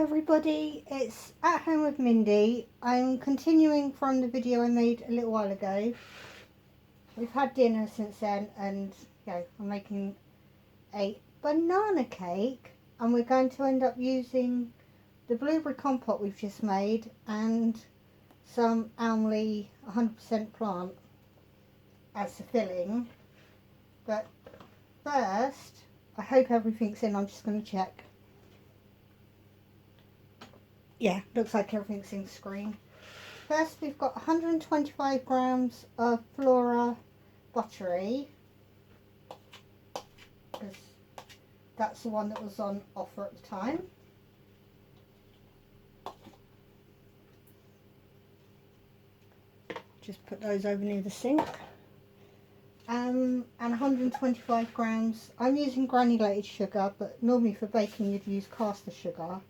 everybody, it's At Home with Mindy. I'm continuing from the video I made a little while ago. We've had dinner since then and I'm making a banana cake, and we're going to end up using the blueberry compote we've just made and some almond 100% plant as the filling. But first, I hope everything's in. I'm just going to check. Yeah, looks like everything's in screen. First, we've got 125 grams of Flora buttery, because that's the one that was on offer at the time. Just put those over near the sink. And 125 grams, I'm using granulated sugar, but normally for baking you'd use caster sugar.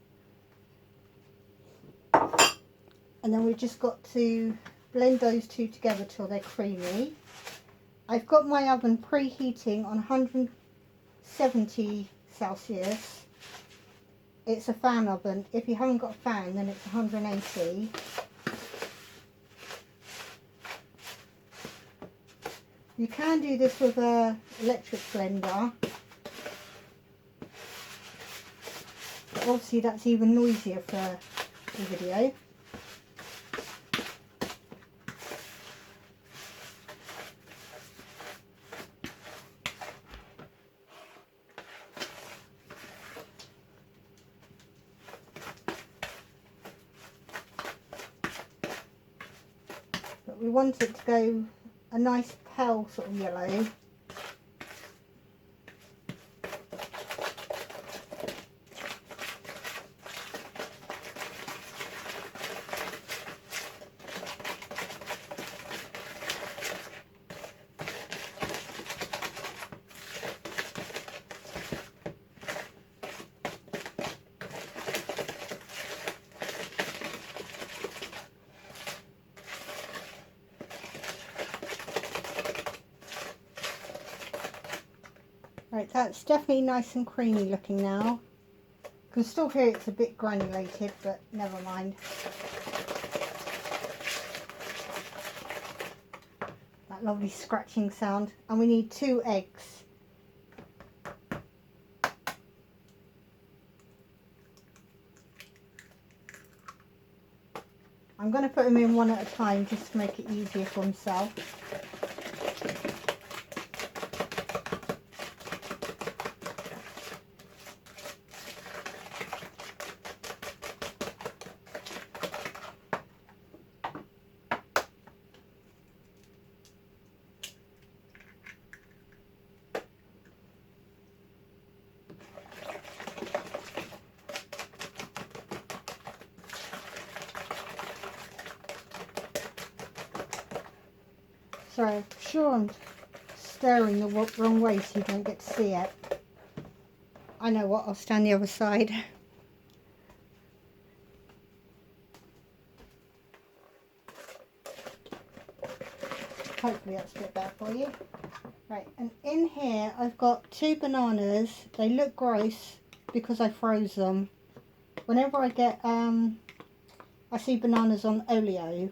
And then we've just got to blend those two together till they're creamy. I've got my oven preheating on 170 Celsius. It's a fan oven. If you haven't got a fan, then it's 180. You can do this with an electric blender. But obviously that's even noisier for the video. But we want it to go a nice pale sort of yellow. Right, that's definitely nice and creamy looking now. You can still hear it's a bit granulated, but never mind. That lovely scratching sound. And we need 2 eggs. I'm going to put them in one at a time just to make it easier for himself. Sorry, I'm sure I'm stirring the wrong way so you don't get to see it. I know what, I'll stand the other side. Hopefully that's a bit better for you. Right, and in here I've got 2 bananas. They look gross because I froze them. Whenever I get, I see bananas on Oleo,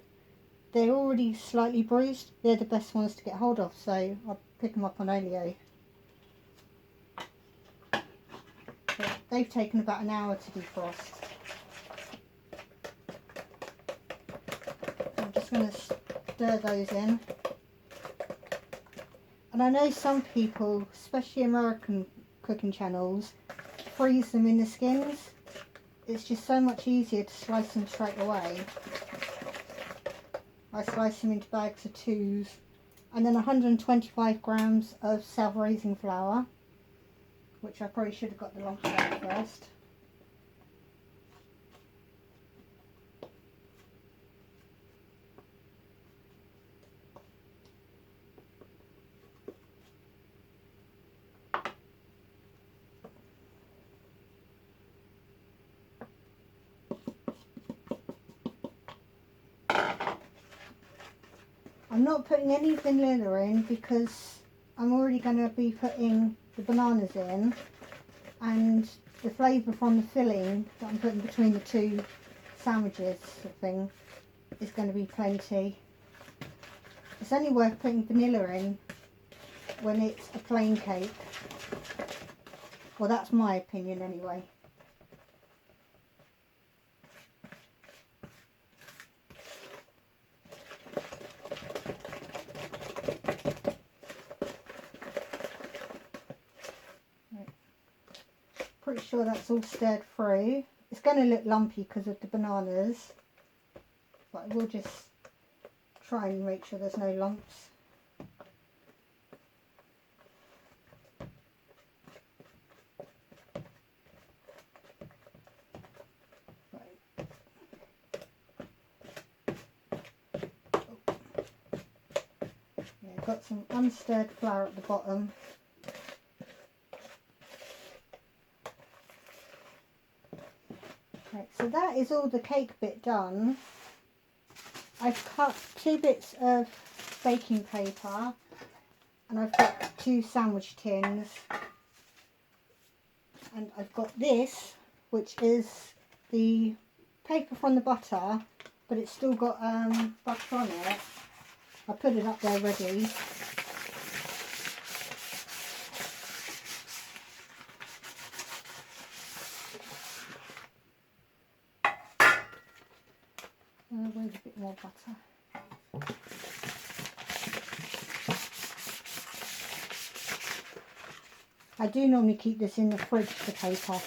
they're already slightly bruised. They're the best ones to get hold of, so I'll pick them up on Oleo. But they've taken about an hour to defrost. I'm just going to stir those in. And I know some people, especially American cooking channels, freeze them in the skins. It's just so much easier to slice them straight away. I slice them into bags of 2s, and then 125 grams of self-raising flour, which I probably should have got the lumps out first. I'm not putting any vanilla in because I'm already going to be putting the bananas in, and the flavour from the filling that I'm putting between the two sandwiches sort of thing is going to be plenty. It's only worth putting vanilla in when it's a plain cake. Well, that's my opinion anyway. Pretty sure that's all stirred through. It's going to look lumpy because of the bananas, but I will just try and make sure there's no lumps. Right. Oh. Yeah, got some unstirred flour at the bottom. Right, so that is all the cake bit done. I've cut 2 bits of baking paper and I've got 2 sandwich tins, and I've got this, which is the paper from the butter, but it's still got butter on it. I put it up there ready. Where's a bit more butter? I do normally keep this in the fridge, the paper.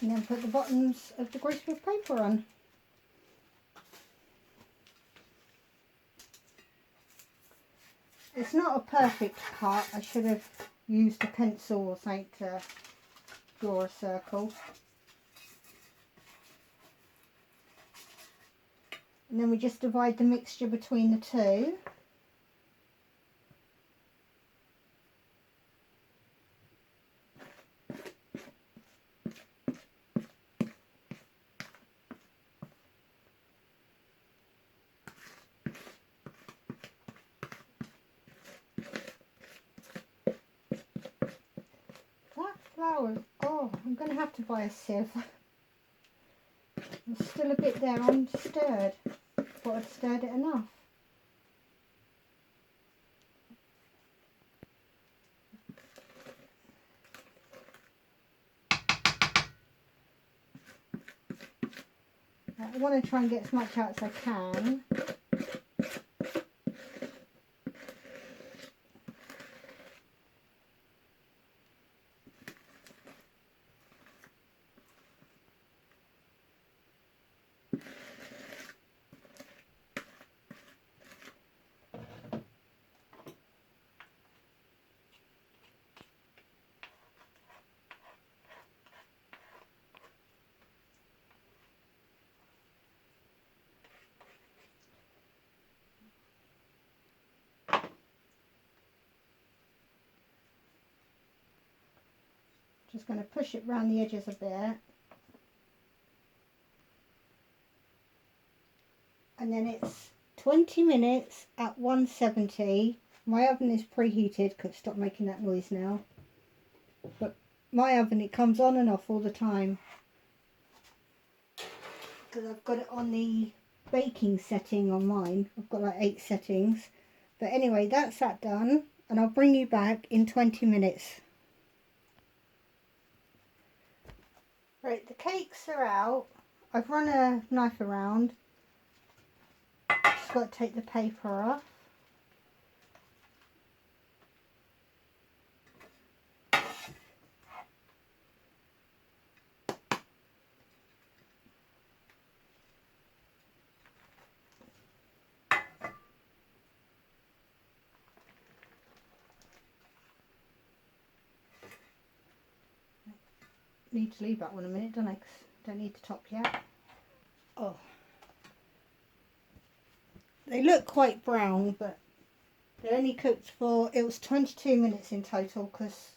And then put the bottoms of the greaseproof paper on. It's not a perfect cut. I should have used a pencil or something to draw a circle. And then we just divide the mixture between the two. That flour, oh, I'm going to have to buy a sieve. There's still a bit there unstirred. Thought I'd stirred it enough. I want to try and get as much out as I can. Just going to push it around the edges a bit. And then it's 20 minutes at 170. My oven is preheated because stop making that noise now. But my oven, it comes on and off all the time. Because I've got it on the baking setting on mine. I've got like 8 settings. But anyway, that's that done. And I'll bring you back in 20 minutes. Right, the cakes are out. I've run a knife around. Just got to take the paper off. Need to leave that one a minute, don't I? 'Cause I don't need the top yet. Oh, they look quite brown, but they only cooked for, it was 22 minutes in total because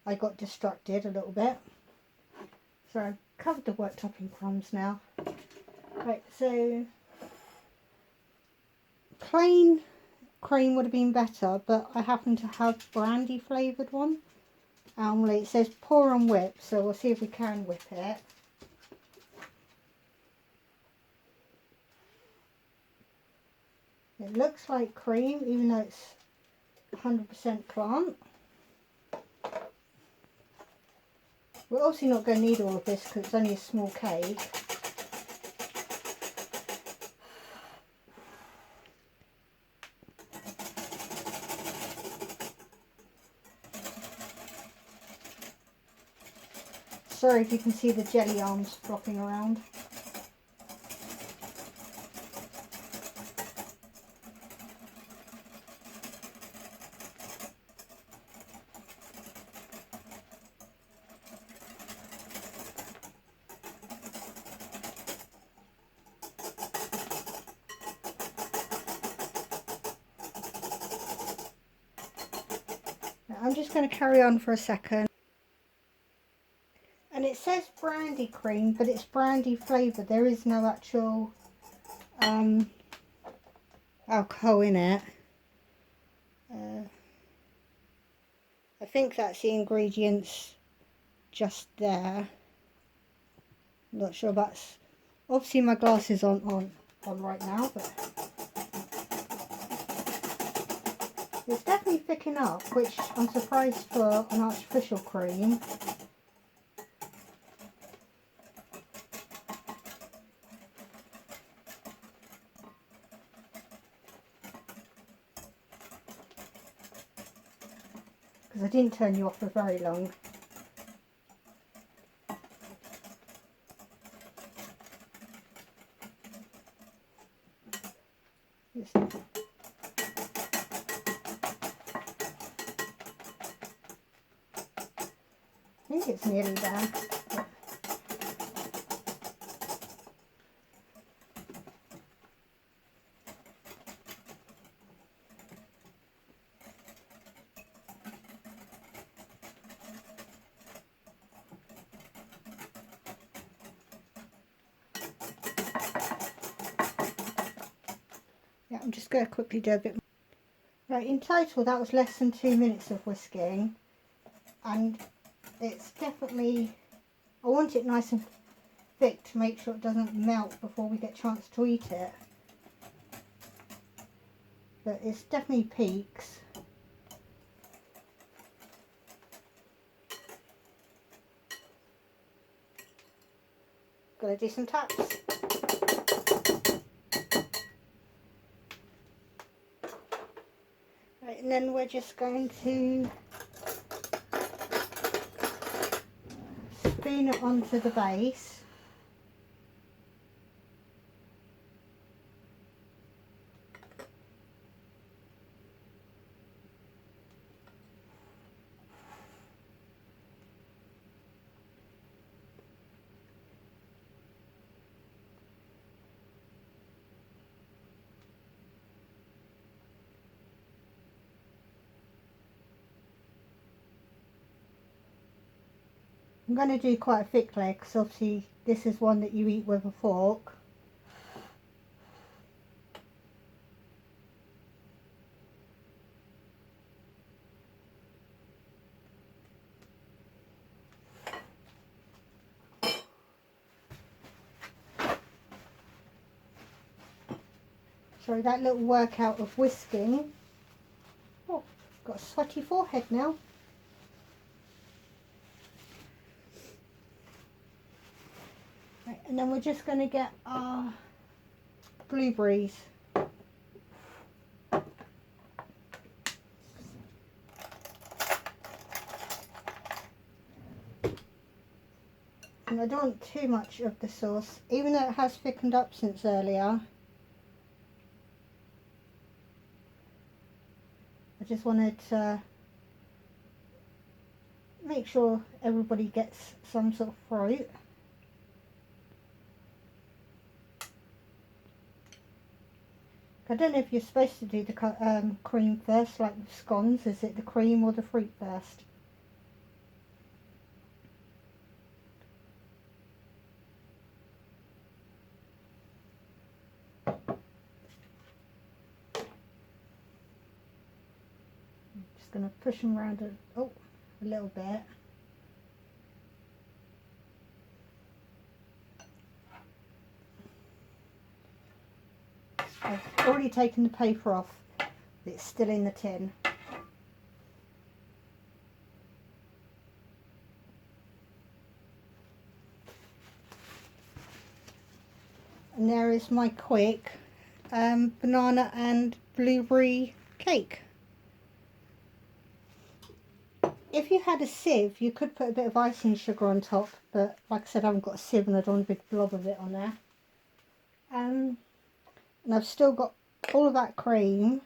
I got distracted a little bit. So I've covered the worktop in crumbs now. Right, so plain cream would have been better, but I happen to have brandy flavoured one. Well, it says pour and whip, so we'll see if we can whip it. It looks like cream, even though it's 100% plant. We're obviously not going to need all of this because it's only a small cake. Sorry if you can see the jelly arms flopping around. I'm just going to carry on for a second. And it says brandy cream, but it's brandy flavoured. There is no actual alcohol in it. I think that's the ingredients just there. I'm not sure that's... Obviously my glasses aren't on right now, but... It's definitely thickening up, which I'm surprised for an artificial cream. Because I didn't turn you off for very long. I think it's nearly done. Yeah, I'm just going to quickly do a bit more. Right, in total that was less than 2 minutes of whisking, and it's definitely, I want it nice and thick to make sure it doesn't melt before we get a chance to eat it. But it's definitely peaks. Gonna do some taps. Right, and then we're just going to spoon it onto the base. I'm going to do quite a thick layer because obviously this is one that you eat with a fork. Sorry, that little workout of whisking. Oh, got a sweaty forehead now. Right, and then we're just going to get our blueberries. And I don't want too much of the sauce, even though it has thickened up since earlier. I just wanted to make sure everybody gets some sort of fruit. I don't know if you're supposed to do the cream first, like with scones. Is it the cream or the fruit first? I'm just going to push them around a little bit. I've already taken the paper off. It's still in the tin. And there is my quick banana and blueberry cake. If you had a sieve, you could put a bit of icing sugar on top, but like I said, I haven't got a sieve and I don't want a big blob of it on there. And I've still got all of that cream,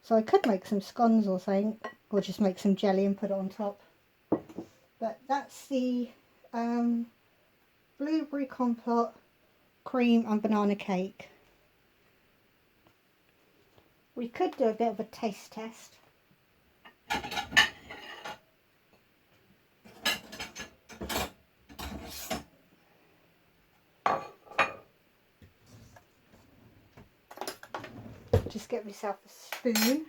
so I could make some scones or something, or just make some jelly and put it on top. But that's the blueberry compote, cream and banana cake. We could do a bit of a taste test. Just get myself a spoon.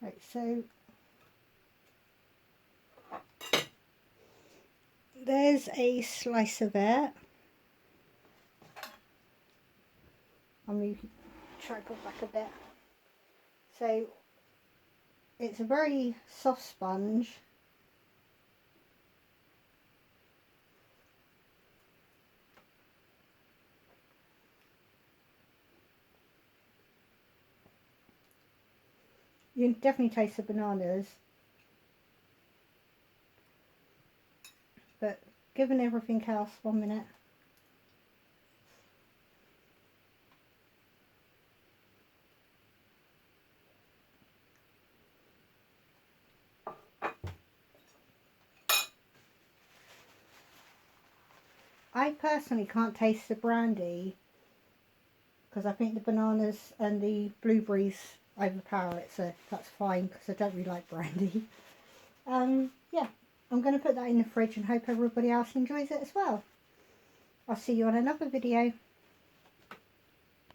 Right, so there's a slice of it. I'll try to go back a bit. So it's a very soft sponge. You can definitely taste the bananas, but given everything else, 1 minute. I personally can't taste the brandy because I think the bananas and the blueberries overpower it, so that's fine because I don't really like brandy. Yeah, I'm going to put that in the fridge and hope everybody else enjoys it as well. I'll see you on another video.